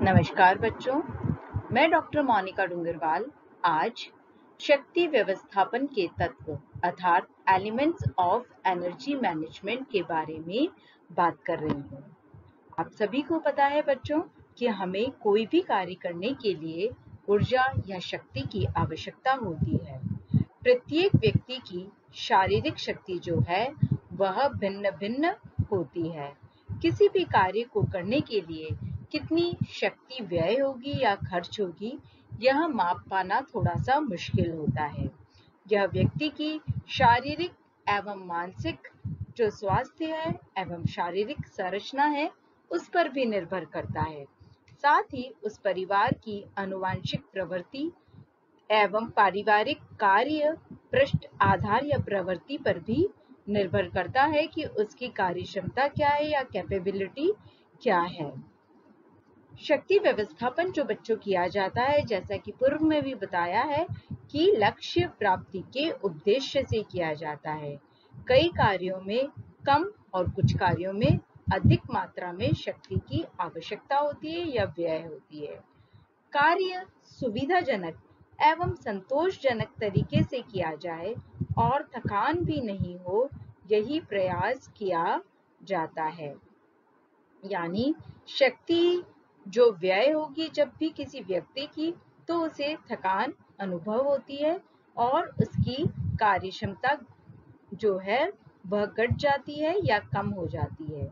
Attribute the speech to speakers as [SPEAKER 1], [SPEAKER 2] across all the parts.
[SPEAKER 1] नमस्कार बच्चों, मैं डॉक्टर मोनिका डूंगरवाल आज शक्ति व्यवस्थापन के तत्व अर्थात एलिमेंट्स ऑफ एनर्जी मैनेजमेंट के बारे में बात कर रही हूँ। आप सभी को पता है बच्चों कि हमें कोई भी कार्य करने के लिए ऊर्जा या शक्ति की आवश्यकता होती है। प्रत्येक व्यक्ति की शारीरिक शक्ति जो है वह भिन्न भिन्न होती है। किसी भी कार्य को करने के लिए कितनी शक्ति व्यय होगी या खर्च होगी, यह माप पाना थोड़ा सा मुश्किल होता है। यह व्यक्ति की शारीरिक एवं मानसिक जो स्वास्थ्य है एवं शारीरिक संरचना है उस पर भी निर्भर करता है। साथ ही उस परिवार की आनुवंशिक प्रवृत्ति एवं पारिवारिक कार्य पृष्ठ आधार या प्रवृत्ति पर भी निर्भर करता है कि उसकी कार्य क्षमता क्या है या कैपेबिलिटी क्या है। शक्ति व्यवस्थापन जो बच्चों किया जाता है, जैसा कि पूर्व में भी बताया है कि लक्ष्य प्राप्ति के उद्देश्य से किया जाता है। कई कार्यों में कम और कुछ कार्यों में अधिक मात्रा में शक्ति की आवश्यकता होती है या व्यय होती है। कार्य सुविधाजनक एवं संतोषजनक तरीके से किया जाए और थकान भी नहीं हो, यही प्रयास किया जाता है। यानी शक्ति जो व्यय होगी जब भी किसी व्यक्ति की, तो उसे थकान अनुभव होती है और उसकी कार्य क्षमता जो है वह घट जाती है या कम हो जाती है।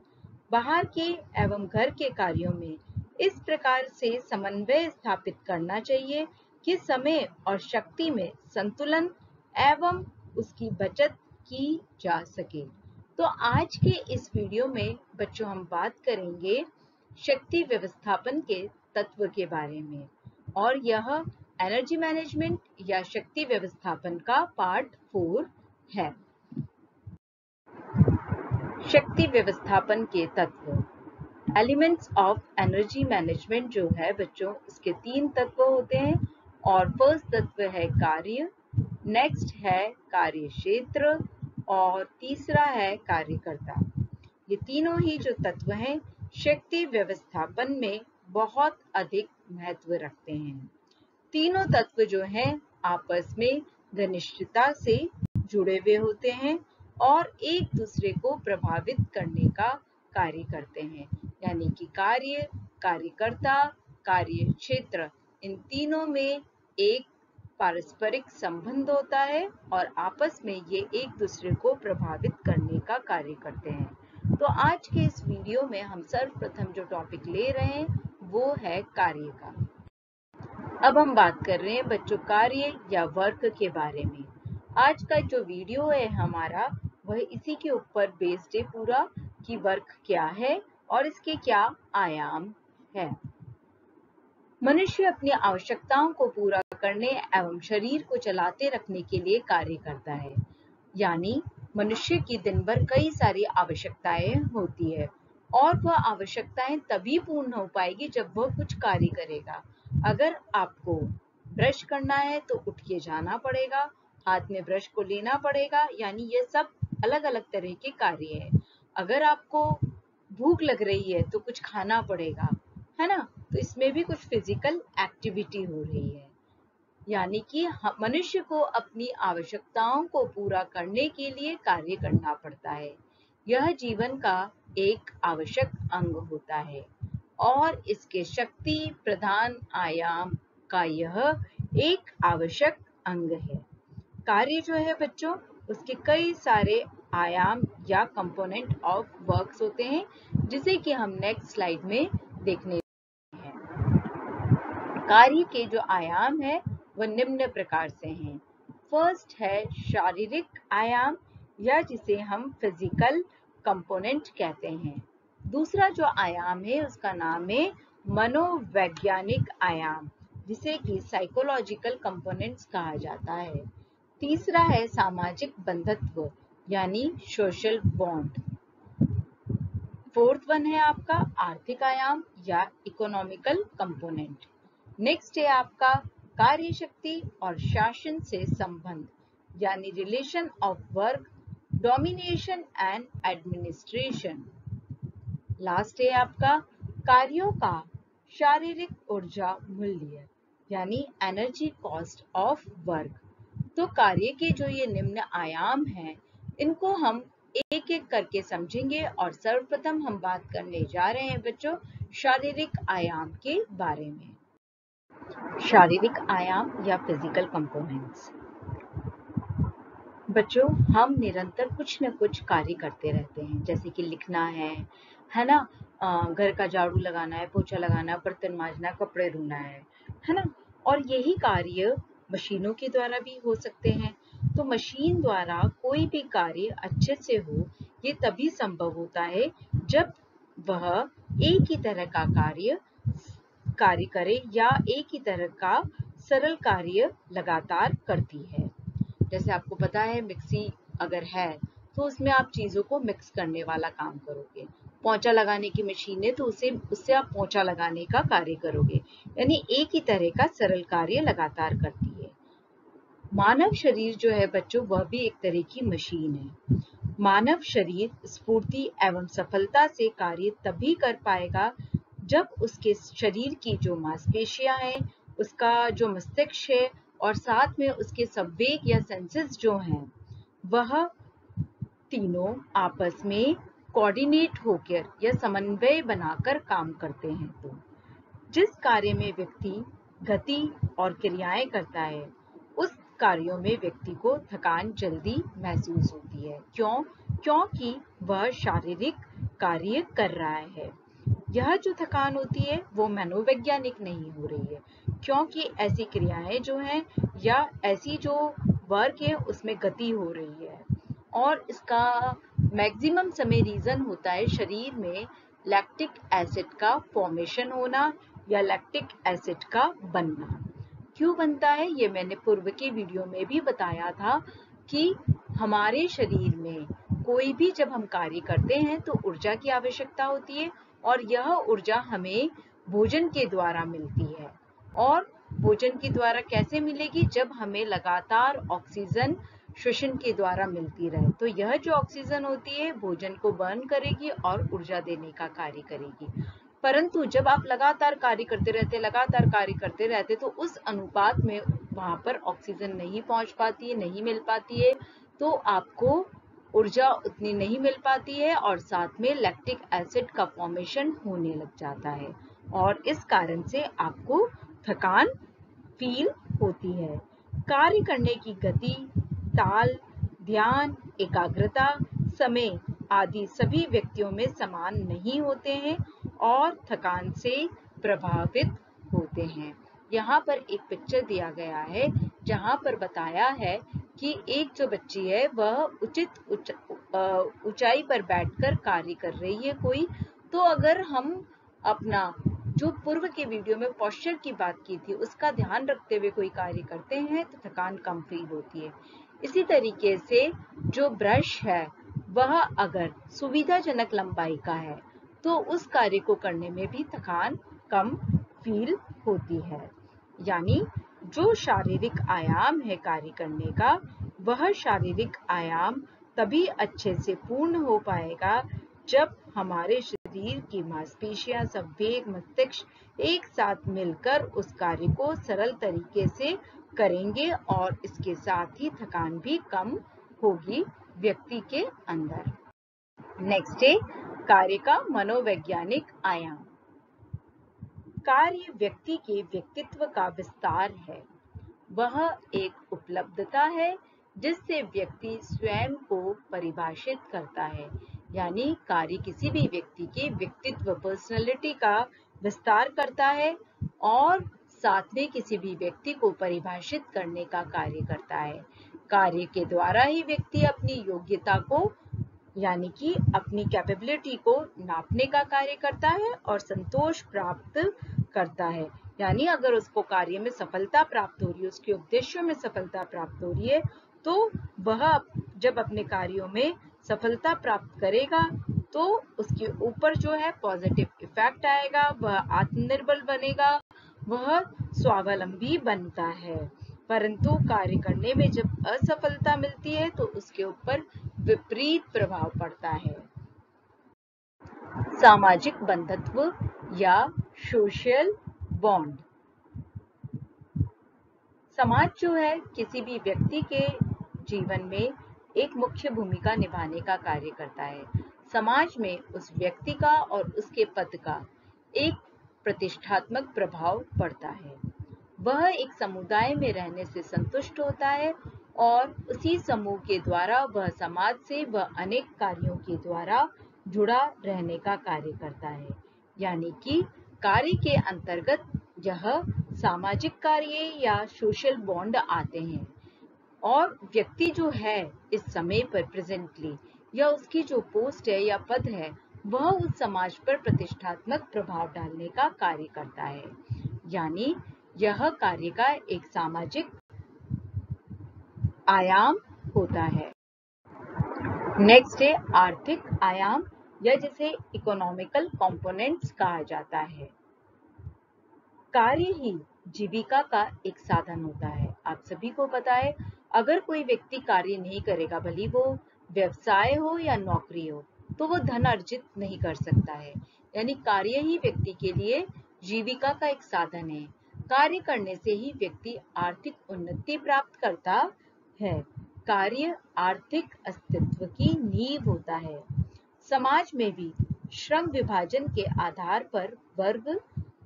[SPEAKER 1] बाहर के एवं घर के कार्यों में इस प्रकार से समन्वय स्थापित करना चाहिए कि समय और शक्ति में संतुलन एवं उसकी बचत की जा सके। तो आज के इस वीडियो में बच्चों हम बात करेंगे शक्ति व्यवस्थापन के तत्व के बारे में, और यह एनर्जी मैनेजमेंट या शक्ति व्यवस्थापन का पार्ट 4 है। शक्ति व्यवस्थापन के तत्व एलिमेंट्स ऑफ एनर्जी मैनेजमेंट जो है बच्चों, इसके 3 तत्व होते हैं। और फर्स्ट तत्व है कार्य, नेक्स्ट है कार्य क्षेत्र और तीसरा है कार्यकर्ता। ये तीनों ही जो तत्व हैं शक्ति व्यवस्थापन में बहुत अधिक महत्व रखते हैं। तीनों तत्व जो हैं आपस में घनिष्ठता से जुड़े हुए होते हैं और एक दूसरे को प्रभावित करने का कार्य करते हैं। यानी कि कार्य, कार्यकर्ता, कार्य क्षेत्र, इन तीनों में एक पारस्परिक संबंध होता है और आपस में ये एक दूसरे को प्रभावित करने का कार्य करते हैं। तो आज के इस वीडियो में हम सर्वप्रथम जो टॉपिक ले रहे हैं वो है कार्य का। अब हम बात कर रहे हैं बच्चों कार्य या वर्क के बारे में। आज का जो वीडियो है हमारा वह इसी के ऊपर बेस्ड है पूरा कि वर्क क्या है और इसके क्या आयाम है। मनुष्य अपनी आवश्यकताओं को पूरा करने एवं शरीर को चलाते रखने के लिए कार्य करता है। यानी मनुष्य की दिन भर कई सारी आवश्यकताएं होती है और वह आवश्यकताएं तभी पूर्ण हो पाएगी जब वह कुछ कार्य करेगा। अगर आपको ब्रश करना है तो उठ के जाना पड़ेगा, हाथ में ब्रश को लेना पड़ेगा, यानी ये सब अलग अलग तरह के कार्य हैं। अगर आपको भूख लग रही है तो कुछ खाना पड़ेगा, है ना, तो इसमें भी कुछ फिजिकल एक्टिविटी हो रही है। यानी कि मनुष्य को अपनी आवश्यकताओं को पूरा करने के लिए कार्य करना पड़ता है। यह जीवन का एक आवश्यक अंग होता है और इसके शक्ति प्रधान आयाम का यह एक आवश्यक अंग है। कार्य जो है बच्चों, उसके कई सारे आयाम या कंपोनेंट ऑफ वर्क्स होते हैं, जिसे कि हम नेक्स्ट स्लाइड में देखने हैं। कार्य के जो आयाम है वह निम्न प्रकार से हैं। फर्स्ट है शारीरिक आयाम या जिसे हम फिजिकल कंपोनेंट कहते हैं। दूसरा जो आयाम है उसका नाम है मनोवैज्ञानिक आयाम, जिसे कि साइकोलॉजिकल कंपोनेंट्स कहा जाता है। तीसरा है सामाजिक बंधत्व यानी सोशल बॉन्ड। फोर्थ वन है आपका आर्थिक आयाम या इकोनॉमिकल कंपोनेंट। नेक्स्ट है आपका कार्य शक्ति और शासन से संबंध यानी relation of work, domination and administration. Last है आपका कार्यों का शारीरिक ऊर्जा मूल्य यानी एनर्जी कॉस्ट ऑफ वर्क। तो कार्य के जो ये निम्न आयाम हैं, इनको हम एक एक करके समझेंगे और सर्वप्रथम हम बात करने जा रहे हैं बच्चों शारीरिक आयाम के बारे में। शारीरिक आयाम या फिजिकल कंपोनेंट्स। बच्चों, हम निरंतर कुछ न कुछ कार्य करते रहते हैं, जैसे कि लिखना है ना, घर का झाड़ू लगाना है, पोछा लगाना, बर्तन मांजना, कपड़े धोना है ना। और यही कार्य मशीनों के द्वारा भी हो सकते हैं। तो मशीन द्वारा कोई भी कार्य अच्छे से हो, ये तभी संभव होता है जब वह एक ही तरह का कार्य करे या एक ही तरह का सरल कार्य लगातार करती है। जैसे आपको पता है मिक्सी अगर है तो उसमें आप चीजों को मिक्स करने वाला काम करोगे। पोंछा लगाने की मशीन है तो उससे आप पोंछा लगाने का कार्य करोगे, यानी एक ही तरह का सरल कार्य लगातार करती है। मानव शरीर जो है बच्चों, वह भी एक तरह की मशीन है। मानव शरीर स्फूर्ति एवं सफलता से कार्य तभी कर पाएगा जब उसके शरीर की जो मांसपेशियां हैं, उसका जो मस्तिष्क है और साथ में उसके संवेग या सेंसेस जो हैं, वह तीनों आपस में कोऑर्डिनेट होकर या समन्वय बनाकर काम करते हैं। तो जिस कार्य में व्यक्ति गति और क्रियाएं करता है, उस कार्यों में व्यक्ति को थकान जल्दी महसूस होती है। क्यों? क्योंकि वह शारीरिक कार्य कर रहा है। यह जो थकान होती है वो मनोवैज्ञानिक नहीं हो रही है, क्योंकि ऐसी क्रियाएं जो हैं या ऐसी जो वर्क है उसमें गति हो रही है। और इसका मैक्सिमम समय रीजन होता है शरीर में लैक्टिक एसिड का फॉर्मेशन होना या लैक्टिक एसिड का बनना। क्यों बनता है ये मैंने पूर्व के वीडियो में भी बताया था कि हमारे शरीर में कोई भी जब हम कार्य करते हैं तो ऊर्जा की आवश्यकता होती है और यह ऊर्जा हमें भोजन के द्वारा मिलती है। और भोजन के द्वारा कैसे मिलेगी? जब हमें लगातार ऑक्सीजन श्वसन के द्वारा मिलती रहे। तो यह जो ऑक्सीजन होती है भोजन को बर्न करेगी और ऊर्जा देने का कार्य करेगी। परंतु जब आप लगातार कार्य करते रहते तो उस अनुपात में वहां पर ऑक्सीजन नहीं पहुंच पाती है, नहीं मिल पाती है, तो आपको ऊर्जा उतनी नहीं मिल पाती है और साथ में लैक्टिक एसिड का फॉर्मेशन होने लग जाता है और इस कारण से आपको थकान फील होती है। कार्य करने की गति, ताल, ध्यान, एकाग्रता, समय आदि सभी व्यक्तियों में समान नहीं होते हैं और थकान से प्रभावित होते हैं। यहाँ पर एक पिक्चर दिया गया है जहाँ पर बताया है कि एक जो बच्ची है वह उचित ऊंचाई पर बैठकर कार्य कर रही है कोई। तो अगर हम अपना जो पूर्व के वीडियो में पोस्चर की बात की थी उसका ध्यान रखते हुए कोई कार्य करते हैं तो थकान कम फील होती है। इसी तरीके से जो ब्रश है वह अगर सुविधाजनक लंबाई का है तो उस कार्य को करने में भी थकान कम फील होती है। यानी जो शारीरिक आयाम है कार्य करने का, वह शारीरिक आयाम तभी अच्छे से पूर्ण हो पाएगा जब हमारे शरीर की मांसपेशियां, संवेग, मस्तिष्क एक साथ मिलकर उस कार्य को सरल तरीके से करेंगे और इसके साथ ही थकान भी कम होगी व्यक्ति के अंदर। नेक्स्ट है कार्य का मनोवैज्ञानिक आयाम। कार्य व्यक्ति के व्यक्तित्व का विस्तार है। वह एक उपलब्धता है जिससे व्यक्ति स्वयं को परिभाषित करता है। यानी कार्य किसी भी व्यक्ति के व्यक्तित्व, पर्सनालिटी का विस्तार करता है और साथ में किसी भी व्यक्ति को परिभाषित करने का कार्य करता है। कार्य के द्वारा ही व्यक्ति अपनी योग्यता को यानी कि अपनी कैपेबिलिटी को नापने का कार्य करता है और संतोष प्राप्त करता है। यानी अगर उसको कार्य में सफलता प्राप्त हो रही है, उसके उद्देश्यों में सफलता प्राप्त हो रही है, तो वह जब अपने कार्यों में सफलता प्राप्त करेगा तो उसके ऊपर जो है पॉजिटिव इफेक्ट आएगा, वह आत्मनिर्भर बनेगा, वह स्वावलंबी बनता है। परंतु कार्य करने में जब असफलता मिलती है तो उसके ऊपर विपरीत प्रभाव पड़ता है। सामाजिक बंधुत्व या सोशल बॉन्ड। समाज जो है किसी भी व्यक्ति के जीवन में एक मुख्य भूमिका निभाने का कार्य करता है। समाज में उस व्यक्ति का और उसके पद का एक प्रतिष्ठात्मक प्रभाव पड़ता है। वह एक समुदाय में रहने से संतुष्ट होता है और उसी समूह के द्वारा वह समाज से वह अनेक कार्यों के द्वारा जुड़ा रहने का कार्य करता है। यानी कि कार्य के अंतर्गत यह सामाजिक कार्य या सोशल बॉन्ड आते हैं और व्यक्ति जो है इस समय पर प्रेजेंटली या उसकी जो पोस्ट है या पद है वह उस समाज पर प्रतिष्ठात्मक प्रभाव डालने का कार्य करता है। यानी यह कार्य का एक सामाजिक आयाम होता है। नेक्स्ट है आर्थिक आयाम या जिसे इकोनॉमिकल कंपोनेंट्स कहा जाता है। कार्य ही जीविका का एक साधन होता है। आप सभी को पता है अगर कोई व्यक्ति कार्य नहीं करेगा, भले वो व्यवसाय हो या नौकरी हो, तो वो धन अर्जित नहीं कर सकता है। यानी कार्य ही व्यक्ति के लिए जीविका का एक साधन है। कार्य करने से ही व्यक्ति आर्थिक उन्नति प्राप्त करता है। कार्य आर्थिक अस्तित्व की नींव होता है। समाज में भी श्रम विभाजन के आधार पर वर्ग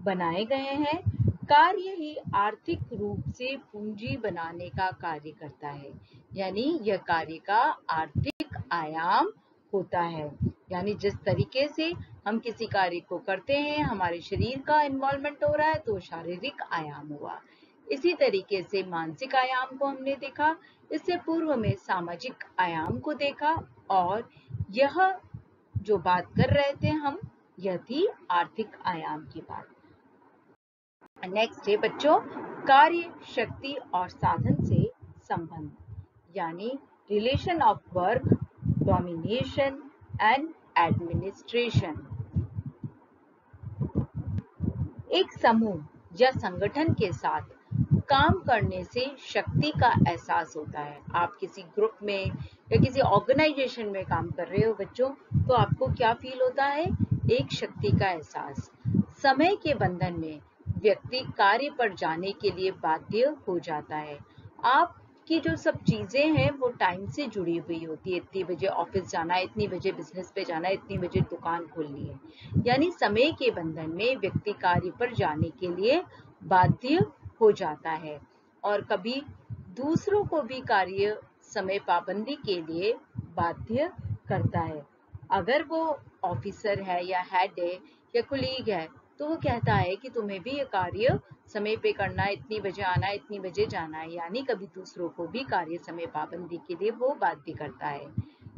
[SPEAKER 1] बनाए गए हैं। कार्य ही आर्थिक रूप से पूंजी बनाने का कार्य करता है। यानी यह कार्य का आर्थिक आयाम होता है। यानी जिस तरीके से हम किसी कार्य को करते हैं, हमारे शरीर का इन्वॉल्वमेंट हो रहा है तो शारीरिक आयाम हुआ। इसी तरीके से मानसिक आयाम को हमने देखा। इससे पूर्व में सामाजिक आयाम को देखा और यह जो बात कर रहे थे हम, यह थी आर्थिक आयाम की बात। नेक्स्ट है बच्चों कार्य, शक्ति और साधन से संबंध, यानी relation of work, domination and administration. एक समूह या संगठन के साथ काम करने से शक्ति का एहसास होता है। आप किसी ग्रुप में या किसी ऑर्गेनाइजेशन में काम कर रहे हो बच्चों, तो आपको क्या फील होता है? एक शक्ति का एहसास। समय के बंधन में व्यक्ति कार्य पर जाने के लिए बाध्य हो जाता है। आपकी जो सब चीजें हैं वो टाइम से जुड़ी हुई होती है। इतनी बजे ऑफिस जाना है, इतनी बजे बिजनेस पे जाना है, इतनी बजे दुकान खोलनी है। यानी समय के बंधन में व्यक्ति कार्य पर जाने के लिए बाध्य हो जाता है और कभी दूसरों को भी कार्य समय पाबंदी के लिए बाध्य करता है। अगर वो ऑफिसर है या हेड है या कुलीग है तो वो कहता है कि तुम्हें भी ये कार्य समय पे करना है, इतनी बजे आना है, इतनी बजे जाना है। यानी कभी दूसरों को भी कार्य समय पाबंदी के लिए वो बाध्य करता है,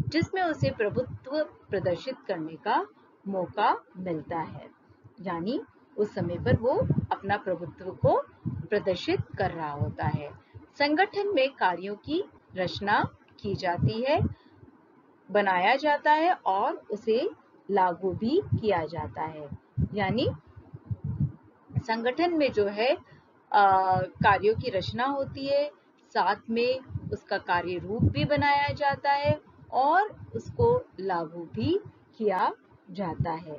[SPEAKER 1] जिसमें उसे प्रभुत्व प्रदर्शित करने का मौका मिलता है। यानी उस समय पर वो अपना प्रभुत्व को प्रदर्शित कर रहा होता है। संगठन में कार्यों की रचना की जाती है, बनाया जाता है और उसे लागू भी किया जाता है। यानी संगठन में जो है कार्यों की रचना होती है, साथ में उसका कार्य रूप भी बनाया जाता है और उसको लागू भी किया जाता है।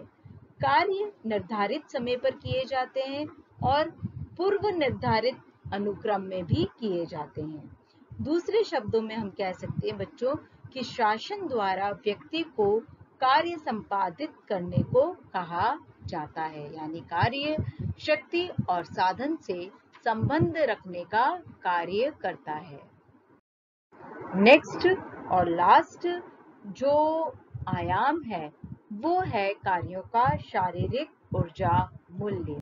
[SPEAKER 1] कार्य निर्धारित समय पर किए जाते हैं और पूर्व निर्धारित अनुक्रम में भी किए जाते हैं। दूसरे शब्दों में हम कह सकते हैं बच्चों कि शासन द्वारा व्यक्ति को कार्य संपादित करने को कहा जाता है। यानी कार्य, शक्ति और साधन से संबंध रखने का कार्य करता है। नेक्स्ट और लास्ट जो आयाम है वो है कार्यों का शारीरिक ऊर्जा मूल्य।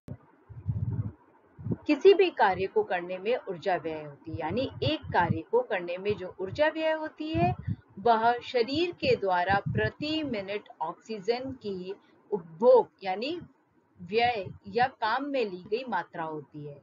[SPEAKER 1] किसी भी कार्य को करने में ऊर्जा व्यय होती है। यानी एक कार्य को करने में जो ऊर्जा व्यय होती है वह शरीर के द्वारा प्रति मिनट ऑक्सीजन की उपभोग यानी व्यय या काम में ली गई मात्रा होती है।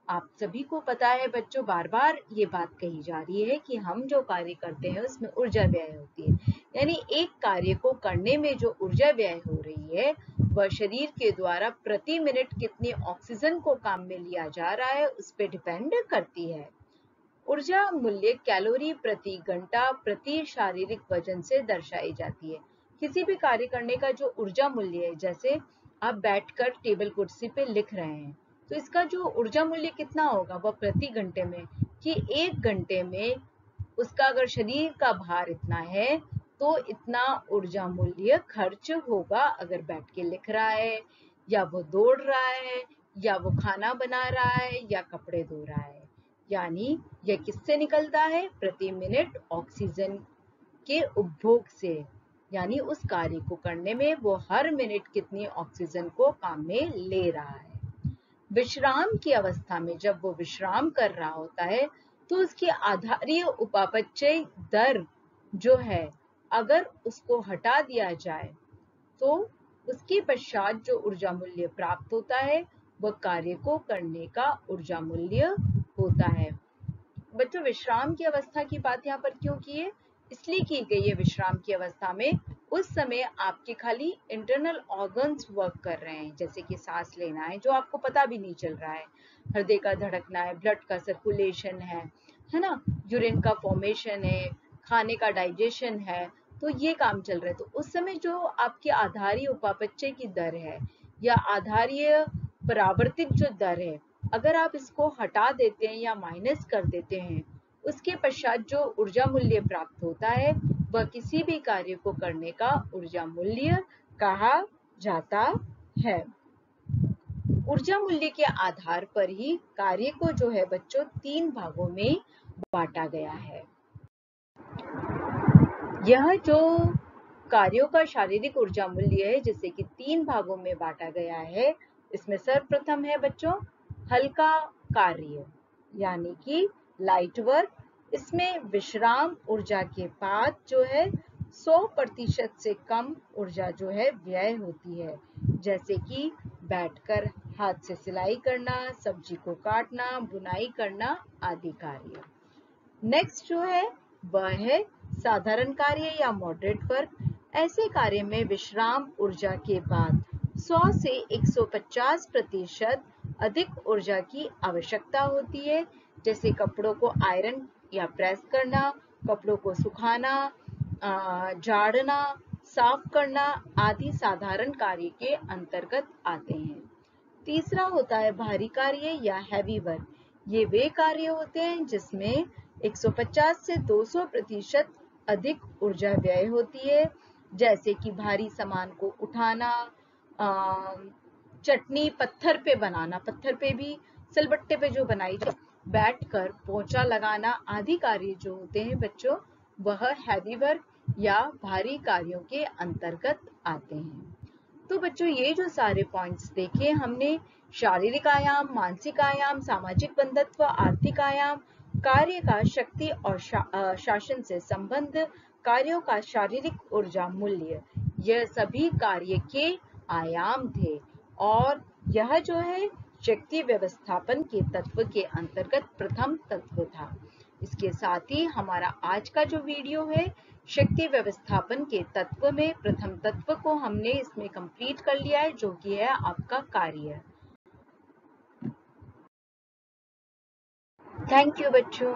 [SPEAKER 1] आप सभी को पता है बच्चों, बार बार ये बात कही जा रही है कि हम जो कार्य करते हैं उसमें ऊर्जा व्यय होती है। यानी एक कार्य को करने में जो ऊर्जा व्यय हो रही है वह शरीर के द्वारा प्रति मिनट कितनी ऑक्सीजन को काम में लिया जा रहा है उस पर डिपेंड करती है। ऊर्जा मूल्य कैलोरी प्रति घंटा प्रति शारीरिक वजन से दर्शाई जाती है। किसी भी कार्य करने का जो ऊर्जा मूल्य है, जैसे आप बैठकर टेबल कुर्सी पे लिख रहे हैं, तो इसका जो ऊर्जा मूल्य कितना होगा वह प्रति घंटे में, कि 1 घंटे में उसका अगर शरीर का भार इतना है तो इतना ऊर्जा मूल्य खर्च होगा अगर बैठ के लिख रहा है, या वो दौड़ रहा है, या वो खाना बना रहा है, या कपड़े धो रहा है। यानी यह किससे निकलता है? प्रति मिनट ऑक्सीजन के उपभोग से। यानी उस कार्य को करने में वो हर मिनट कितनी ऑक्सीजन को काम में ले रहा है। विश्राम की अवस्था में जब वो विश्राम कर रहा होता है तो उसकी आधारीय उपापचय दर जो है अगर उसको हटा दिया जाए तो उसके पश्चात जो ऊर्जा मूल्य प्राप्त होता है वह कार्य को करने का ऊर्जा मूल्य होता है। बच्चों, विश्राम की अवस्था की बात यहाँ पर क्यों की है? इसलिए की गई है विश्राम की अवस्था में उस समय आपके खाली इंटरनल ऑर्गन्स वर्क कर रहे हैं, जैसे कि सांस लेना है जो आपको पता भी नहीं चल रहा है, हृदय का धड़कना है, ब्लड का सर्कुलेशन है ना, यूरिन का फॉर्मेशन है, खाने का डाइजेशन है, तो ये काम चल रहा है। तो उस समय जो आपकी आधारीय उपापचय की दर है या आधारीय परावर्तित जो दर है, अगर आप इसको हटा देते हैं या माइनस कर देते हैं, उसके पश्चात जो ऊर्जा मूल्य प्राप्त होता है वह किसी भी कार्य को करने का ऊर्जा मूल्य कहा जाता है। ऊर्जा मूल्य के आधार पर ही कार्य को जो है बच्चों 3 भागों में बांटा गया है। यह जो कार्यों का शारीरिक ऊर्जा मूल्य है जिसे कि 3 भागों में बांटा गया है, इसमें सर्वप्रथम है बच्चों हल्का कार्य यानी कि लाइट वर्क। इसमें विश्राम ऊर्जा के बाद जो है 100% से कम ऊर्जा जो है व्यय होती है, जैसे कि बैठकर हाथ से सिलाई करना, सब्जी को काटना, बुनाई करना आदि कार्य। नेक्स्ट जो है वह है साधारण कार्य या मॉडरेट वर्क। ऐसे कार्य में विश्राम ऊर्जा के बाद 100 से 150% अधिक ऊर्जा की आवश्यकता होती है, जैसे कपड़ों को आयरन या प्रेस करना, कपड़ों को सुखाना, झाड़ना, साफ करना आदि साधारण कार्य के अंतर्गत आते हैं। तीसरा होता है भारी कार्य या हैवी वर्क। ये वे कार्य होते हैं जिसमें 150 से 200% अधिक ऊर्जा व्यय होती है, जैसे कि भारी सामान को उठाना, चटनी पत्थर पे बनाना, पत्थर पे भी सिलबट्टे पे जो बनाई जाए, बैठकर पोंछा लगाना आदि कार्य जो होते हैं बच्चों वह हैवी वर्क या भारी कार्यों के अंतर्गत आते हैं। तो बच्चों ये जो सारे पॉइंट्स देखे हमने, शारीरिक आयाम, मानसिक आयाम, सामाजिक बंधत्व, आर्थिक आयाम, कार्य का शक्ति और शासन से संबंध, कार्यों का शारीरिक ऊर्जा मूल्य, यह सभी कार्य के आयाम थे और यह जो है शक्ति व्यवस्थापन के तत्व के अंतर्गत प्रथम तत्व था। इसके साथ ही हमारा आज का जो वीडियो है शक्ति व्यवस्थापन के तत्व में प्रथम तत्व को हमने इसमें कंप्लीट कर लिया है, जो कि है आपका कार्य। थैंक यू बच्चों।